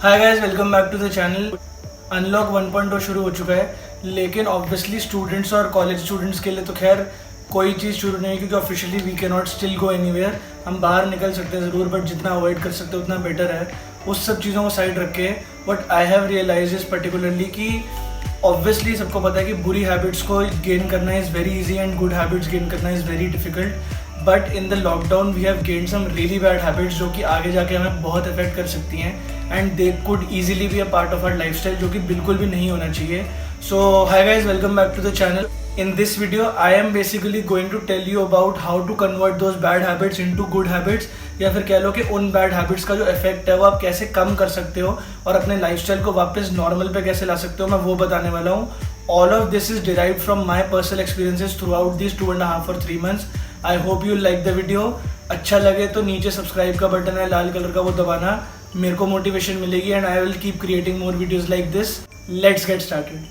Hi guys, welcome back to the channel. Unlock 1.0 शुरू हो चुका है, लेकिन ऑब्वियसली स्टूडेंट्स और कॉलेज स्टूडेंट्स के लिए तो खैर कोई चीज़ शुरू नहीं है, क्योंकि officially we can not still go anywhere. हम बाहर निकल सकते हैं ज़रूर, बट जितना अवॉइड कर सकते हैं उतना बेटर है। उस सब चीज़ों को साइड रख के but I have realize is particularly कि ऑब्वियसली सबको पता है कि बुरी हैबिट्स को गेन करना is very easy and good habits gain करना is very difficult. But in the lockdown we have gain some really bad habits जो कि आगे जाके हमें बहुत अफेक्ट कर सकती हैं and they could easily be a part of our lifestyle, जो कि बिल्कुल भी नहीं होना चाहिए। So hi guys, welcome back to the channel. In this video, I am basically going to tell you about how to convert those bad habits into good habits, या फिर कह लो कि उन bad habits का जो effect है वो आप कैसे कम कर सकते हो और अपने lifestyle को वापस normal पे कैसे ला सकते हो, मैं वो बताने वाला हूँ। All of this is derived from my personal experiences throughout these 2.5 or 3 months. I hope you like the video. अच्छा लगे तो नीचे सब्सक्राइब का बटन है लाल कलर का, वो दबाना, मेरे को मोटिवेशन मिलेगी and I will keep creating more videos like this. Let's get started.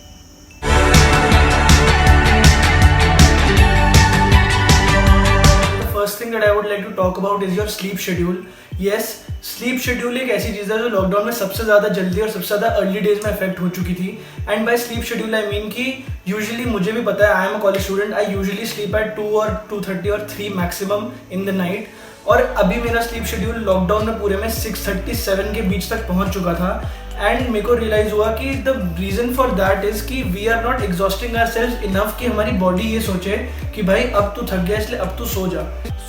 First thing that I would like to talk about is your sleep schedule. Yes, sleep schedule एक ऐसी चीज़ है जो लॉकडाउन में सबसे ज़्यादा जल्दी और सबसे ज़्यादा अर्ली डेज में इफेक्ट हो चुकी थी। And by sleep schedule I mean कि यूजुअली मुझे भी पता है, I am a college student, I usually sleep at 2 और 2:30 और 3 मैक्सिमम इन द नाइट। और अभी मेरा स्लीप शेड्यूल लॉकडाउन में पूरे में 6:37 के बीच तक पहुंच चुका था। एंड मेरे को रियलाइज हुआ कि the reason for that is कि we are not exhausting ourselves enough कि हमारी बॉडी ये सोचे कि भाई अब तू थक गया इसलिए अब तू सो जा।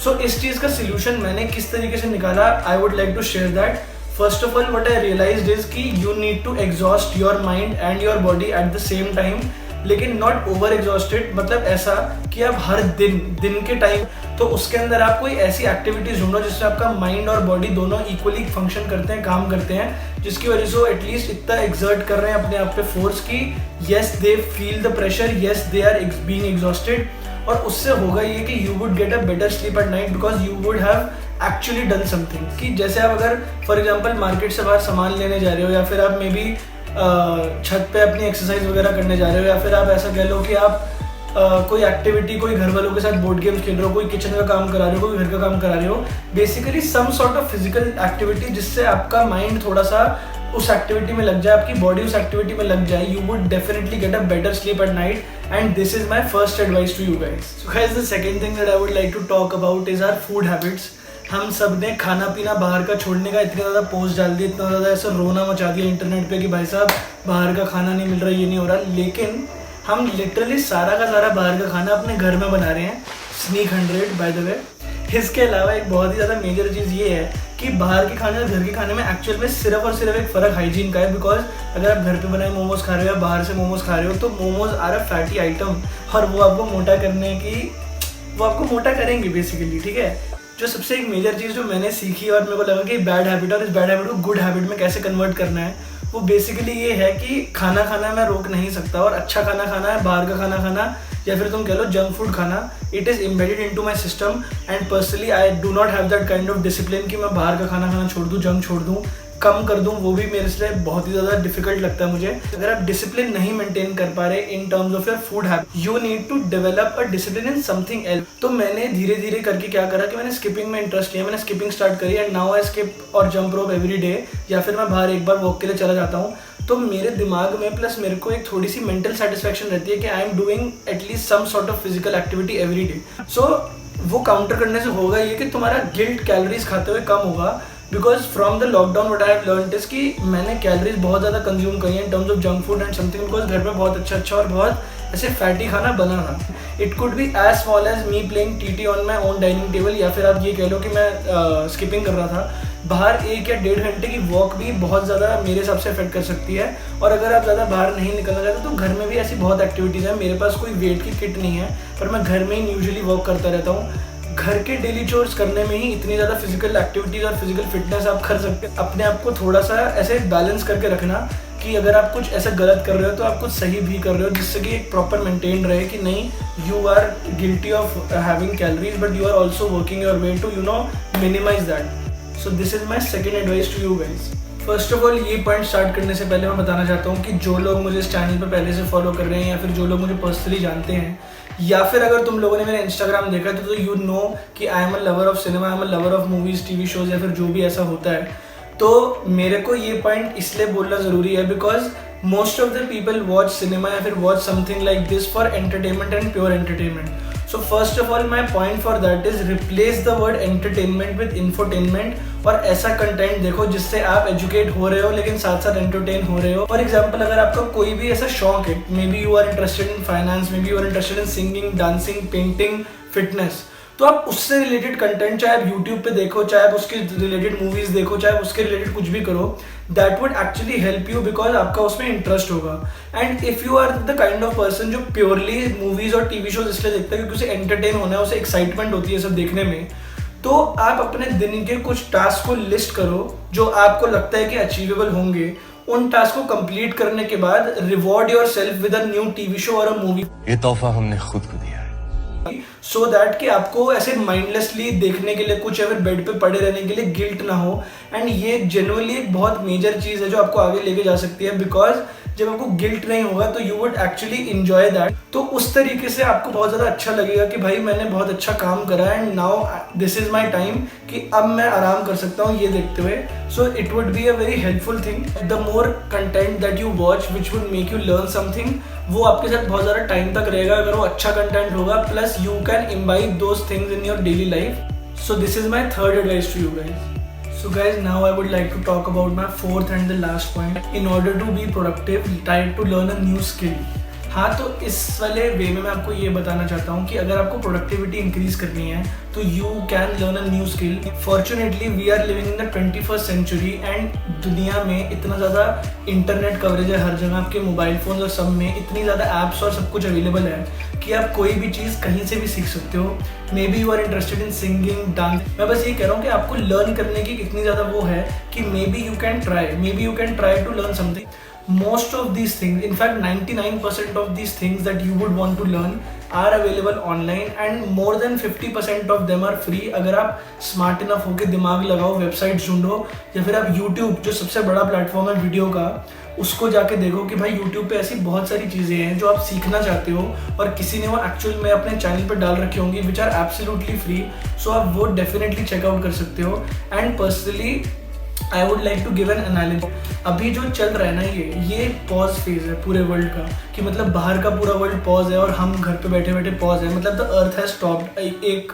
सो इस चीज़ का सोल्यूशन मैंने किस तरीके से निकाला, I would like to share that. First of all what I realized is कि you need to exhaust your mind and your body at the same time, लेकिन नॉट ओवर एग्जॉस्टेड। मतलब ऐसा कि आप हर दिन के टाइम तो उसके अंदर आप कोई ऐसी एक्टिविटीज ढूंढो जिससे आपका माइंड और बॉडी दोनों इक्वली फंक्शन करते हैं, काम करते हैं, जिसकी वजह से वो एटलीस्ट इतना एक्सर्ट कर रहे हैं अपने आप पे फोर्स की yes they feel the pressure, yes they are being exhausted. और उससे होगा ये कि you would get a better sleep at night because you would have actually done something. कि जैसे आप अगर फॉर एग्जाम्पल मार्केट से बाहर सामान लेने जा रहे हो, या फिर आप मे बी छत पे अपनी एक्सरसाइज वगैरह करने जा रहे हो, या फिर आप ऐसा कह लो कि आप कोई एक्टिविटी, कोई घर वालों के साथ बोर्ड गेम्स खेल रहे हो, कोई किचन का काम करा रहे हो, कोई घर का काम करा रहे हो, basically some sort of physical activity जिससे आपका माइंड थोड़ा सा उस एक्टिविटी में लग जाए, आपकी बॉडी उस एक्टिविटी में लग जाए, you would definitely get a better sleep at night and this is my first advice to you guys. So guys the second thing that I would like to talk about is our food habits. हम सब ने खाना पीना बाहर का छोड़ने का इतना ज़्यादा पोस्ट डाल दिया, इतना ज़्यादा ऐसा रोना मचा दिया इंटरनेट पे कि भाई साहब बाहर का खाना नहीं मिल रहा, ये नहीं हो रहा, लेकिन हम लिटरली सारा का सारा बाहर का खाना अपने घर में बना रहे हैं। Sneak 100 by the way. इसके अलावा एक बहुत ही ज़्यादा मेजर चीज़ ये है कि बाहर के खाने और घर के खाने में एक्चुअल में सिर्फ और सिर्फ एक फ़र्क हाइजीन का है। बिकॉज अगर आप घर पे बनाए मोमोज खा रहे हो या बाहर से मोमोज खा रहे हो, तो momos are a fatty item और वो आपको मोटा करेंगे बेसिकली, ठीक है। जो सबसे एक मेजर चीज़ जो मैंने सीखी और मेरे को लगा कि बैड हैबिट और इस बैड हैबिट को गुड हैबिट में कैसे कन्वर्ट करना है, वो बेसिकली ये है कि खाना खाना मैं रोक नहीं सकता और अच्छा खाना खाना है, बाहर का खाना खाना या फिर तुम कह लो जंक फूड खाना, it is embedded into my system. And personally I do not have that kind of discipline कि मैं बाहर का खाना खाना छोड़ दूँ, जंक छोड़ दूँ, कम कर दूँ, वो भी मेरे लिए बहुत ही ज़्यादा डिफिकल्ट लगता है मुझे। अगर आप डिसिप्लिन नहीं मेंटेन कर पा रहे in terms of your food habit, you need to develop a discipline in something else. तो मैंने धीरे धीरे करके क्या करा कि मैंने स्किपिंग में इंटरेस्ट लिया, मैंने स्किपिंग स्टार्ट करी एंड नाउ आई स्किप और जंप रोप एवरी डे, या फिर मैं बाहर एक बार वॉक के लिए चला जाता हूँ। तो मेरे दिमाग में प्लस मेरे को एक थोड़ी सी मेंटल सेटिस्फैक्शन रहती है कि I am doing at least some sort of physical activity every day. So वो काउंटर करने से होगा ये कि तुम्हारा गिल्ट कैलोरीज खाते हुए कम होगा। Because from the lockdown what I have learned is कि मैंने कैलोरीज बहुत ज़्यादा कंज्यूम करी है इन terms of junk food and something, because घर में बहुत अच्छा और बहुत ऐसे फैटी खाना बना था। It could be as small as me playing TT on my own dining table, या फिर आप ये कह लो कि मैं स्किपिंग कर रहा था। बाहर 1 या 1.5 घंटे की वॉक भी बहुत ज़्यादा मेरे हिसाब से अफेक्ट कर सकती है। और अगर आप ज़्यादा बाहर नहीं निकलना चाहते तो घर में भी ऐसी बहुत एक्टिविटीज़ हैं। मेरे पास कोई वेट की किट नहीं है, पर मैं घर में ही यूजुअली वॉक करता रहता हूँ। घर के डेली चोर्स करने में ही इतनी ज़्यादा फिजिकल एक्टिविटीज़ और फिजिकल फिटनेस आप कर सकते हैं। अपने आप को थोड़ा सा ऐसे बैलेंस करके रखना कि अगर आप कुछ ऐसा गलत कर रहे हो तो आप कुछ सही भी कर रहे हो, जिससे कि एक प्रॉपर मेंटेन रहे कि नहीं you are guilty of having calories but you are also working your way to minimise that. So this is my second advice to you guys. First of all ये पॉइंट स्टार्ट करने से पहले मैं बताना चाहता हूँ कि जो लोग मुझे इस चैनल पर पहले से फॉलो कर रहे हैं, या फिर जो लोग मुझे पर्सनली जानते हैं, या फिर अगर तुम लोगों ने मेरा इंस्टाग्राम देखा है तो यू नो कि I am a lover of cinema, I am a lover of movies, TV shows, या फिर जो भी ऐसा होता है। तो मेरे को ये पॉइंट इसलिए बोलना ज़रूरी है because most of the people watch cinema या फिर watch something like this for entertainment and pure entertainment. So first of all, my point for that is replace the word entertainment with infotainment. और ऐसा content देखो जिससे आप educate हो रहे हो लेकिन साथ साथ एंटरटेन हो रहे हो. फॉर एग्जाम्पल, अगर आपका कोई भी ऐसा शौक है, maybe you are interested in finance, maybe you are interested in singing, dancing, painting, fitness, तो आप उससे रिलेटेड कंटेंट चाहे आप यूट्यूब पे देखो, चाहे आप उसके रिलेटेड मूवीज देखो, चाहे उसके रिलेटेड कुछ भी करो, that would actually help you because आपका उसमें इंटरेस्ट होगा. And if you are the kind of person जो प्योरली मूवीज और टीवी शोज इसलिए देखता है क्योंकि उसे एंटरटेन होना है, उसे एक्साइटमेंट होती है सब देखने में, तो आप अपने दिन के कुछ टास्क को लिस्ट करो जो आपको लगता है कि अचीवेबल होंगे. उन टास्क को कंप्लीट करने के बाद reward your self with a new TV show और अ मूवी. ये तोहफा हमने खुद को दिया है सो दैट कि आपको ऐसे माइंडलेसली देखने के लिए कुछ या फिर बेड पे पड़े रहने के लिए गिल्ट ना हो. एंड ये जेन्युइनली एक बहुत मेजर चीज़ है जो आपको आगे लेके जा सकती है बिकॉज जब आपको गिल्ट नहीं होगा तो you would actually enjoy that. तो उस तरीके से आपको बहुत ज़्यादा अच्छा लगेगा कि भाई मैंने बहुत अच्छा काम करा and now this is my time कि अब मैं आराम कर सकता हूँ ये देखते हुए. So it would be a very helpful thing. The more content that you watch which would make you learn something, वो आपके साथ बहुत ज़्यादा टाइम तक रहेगा अगर वो अच्छा कंटेंट होगा. Plus you can imbibe those things in your daily life. So this is my third advice to you guys. So guys, now I would like to talk about my fourth and the last point. In order to be productive, try to learn a new skill. हाँ, तो इस वाले वे में मैं आपको ये बताना चाहता हूँ कि अगर आपको प्रोडक्टिविटी इंक्रीज करनी है तो you can learn a new skill. Fortunately we are living in the 21st century एंड दुनिया में इतना ज़्यादा इंटरनेट कवरेज है हर जगह, आपके मोबाइल फोन और सब में इतनी ज़्यादा ऐप्स और सब कुछ अवेलेबल है कि आप कोई भी चीज़ कहीं से भी सीख सकते हो. Maybe you are interested in singing, dance, मैं बस ये कह रहा हूँ कि आपको लर्न करने की कितनी ज़्यादा वो है कि maybe you can try to learn something. Most of these things, in fact 99% of these things that you would want to learn are available online and more than 50% of them are free. अगर आप smart enough हो के दिमाग लगाओ, website ढूंढो या फिर आप YouTube जो सबसे बड़ा प्लेटफॉर्म है वीडियो का, उसको जाके देखो कि भाई YouTube पे ऐसी बहुत सारी चीज़ें हैं जो आप सीखना चाहते हो और किसी ने वो एक्चुअल में अपने चैनल पर डाल रखी होंगी which are absolutely free. So आप वो डेफिनेटली चेकआउट कर सकते हो. And personally I would like to give an analysis. अभी जो चल रहा है ना ये पॉज फेज है पूरे वर्ल्ड का, कि मतलब बाहर का पूरा वर्ल्ड पॉज है और हम घर पे बैठे बैठे पॉज है. मतलब द अर्थ हैज स्टॉप्ड. एक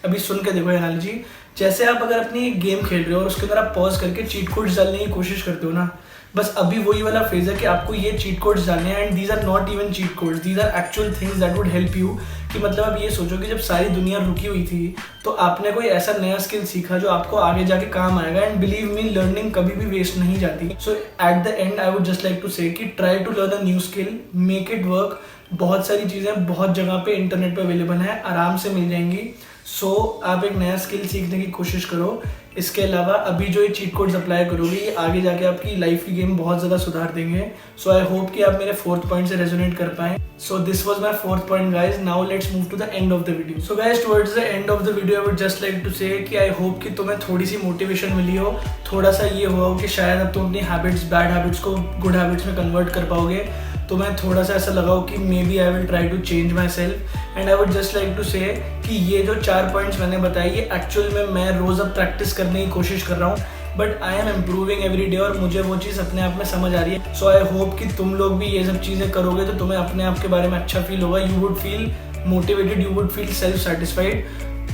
अभी सुन के देखो एनालॉजी, जैसे आप अगर अपनी गेम खेल रहे हो और उसके अंदर आप पॉज करके चीट कोड्स डालने की कोशिश करते हो ना, बस अभी वही वाला फेज है कि आपको ये चीट कोड्स डालने हैं. And these are not even cheat codes, these are actual things that would help you. कि मतलब आप ये सोचो कि जब सारी दुनिया रुकी हुई थी तो आपने कोई ऐसा नया स्किल सीखा जो आपको आगे जाके काम आएगा. एंड बिलीव मी, लर्निंग कभी भी वेस्ट नहीं जाती. So at the end I would just like to say कि try to learn a new skill, make it work. बहुत सारी चीज़ें बहुत जगह पे इंटरनेट पे अवेलेबल हैं, आराम से मिल जाएंगी. सो आप एक नया स्किल सीखने की कोशिश करो. इसके अलावा अभी जो ये चीट कोड्स अप्लाई करोगे ये आगे जाके आपकी लाइफ की गेम बहुत ज़्यादा सुधार देंगे. सो आई होप कि आप मेरे फोर्थ पॉइंट से रेजोनेट कर पाएँ. So this was my fourth point guys. Now let's move to the end of the video. So guys, towards the end of the video I would just like to say कि I hope कि तुम्हें थोड़ी सी motivation मिली हो, थोड़ा सा ये हुआ हो कि शायद अब तुम अपनी हैबिट्स, बैड हैबिट्स को गुड हैबिट्स में कन्वर्ट कर पाओगे. तो मैं थोड़ा सा ऐसा लगाओ कि maybe I will try to change myself. And I would just like to say कि ये जो 4 पॉइंट्स मैंने बताई ये एक्चुअल में मैं रोज़ अब प्रैक्टिस करने की कोशिश कर रहा हूँ. But I am improving every day और मुझे वो चीज़ अपने आप में समझ आ रही है. सो आई होप कि तुम लोग भी ये सब चीज़ें करोगे तो तुम्हें अपने आप के बारे में अच्छा फील होगा. You would feel motivated, you would feel self satisfied.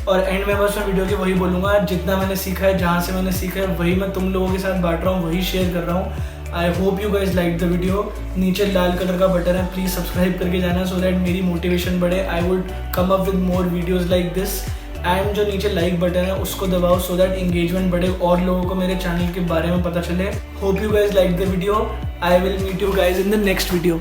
और एंड में बस मैं वीडियो के वही बोलूँगा, जितना मैंने सीखा है, जहाँ से मैंने सीखा है वही मैं तुम लोगों के साथ बांट रहा हूँ, वही शेयर कर रहा हूँ. I hope you guys like the video. नीचे लाल कलर का बटन है, प्लीज़ सब्सक्राइब करके जाना सो दैट मेरी मोटिवेशन बढ़े. I would come up with more videos like this. And जो नीचे लाइक बटन है उसको दबाओ सो दैट इंगेजमेंट बढ़े और लोगों को मेरे चैनल के बारे में पता चले. Hope you guys like the video. I will meet you guys in the next video.